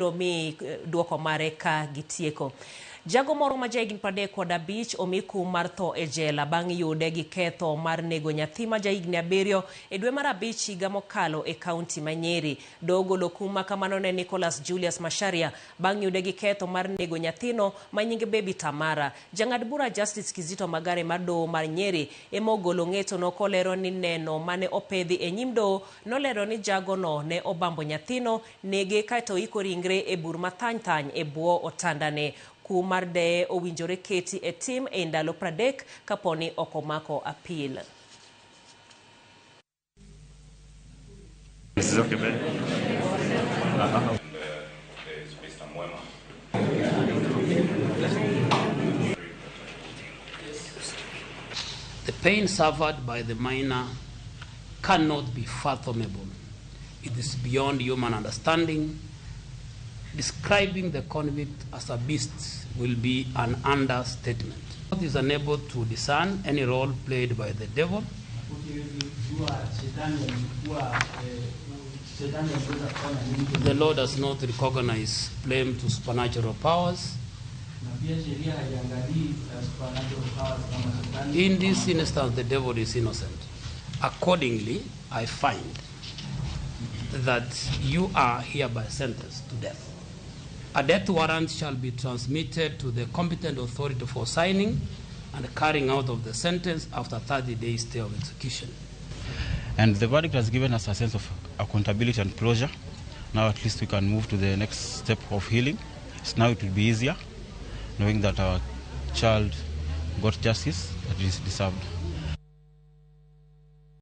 omii duoko mare ka gitieko. Jago moro ma jahigni 35 omii kum mar tho e jela bang' yude gi ketho mar nego nyathi ma jahigni 7 e dwe mar 5 higa mokalo e kaunti ma Nyeri. Doho ogolo kum ma kamano ne Nicholas Julius Macharia bang' yude gi ketho mar nego nyathino ma nyinge Baby Tamara. Jang'ad bura Justice Kizito Magare mar doho mar Nyeri ema ogolo ng'eto no kolero ni neno mane opedhi e nyim doho nolero ni jagono ne obambo nyathino, nege kaeto iko ringre e bur mathany e bwo otandane. Kum mar deye owinjore keti e tim e ndalo 30 kaponi okomako appeal. The pain suffered by the minor cannot be fathomable. It is beyond human understanding. Describing the convict as a beast will be an understatement. He is unable to discern any role played by the devil. The law does not recognize blame to supernatural powers. In this instance, the devil is innocent. Accordingly, I find that you are hereby sentenced to death. A death warrant shall be transmitted to the competent authority for signing and carrying out of the sentence after 30 days stay of execution. And the verdict has given us a sense of accountability and closure. Now at least we can move to the next step of healing. So now it will be easier knowing that our child got justice that is deserved.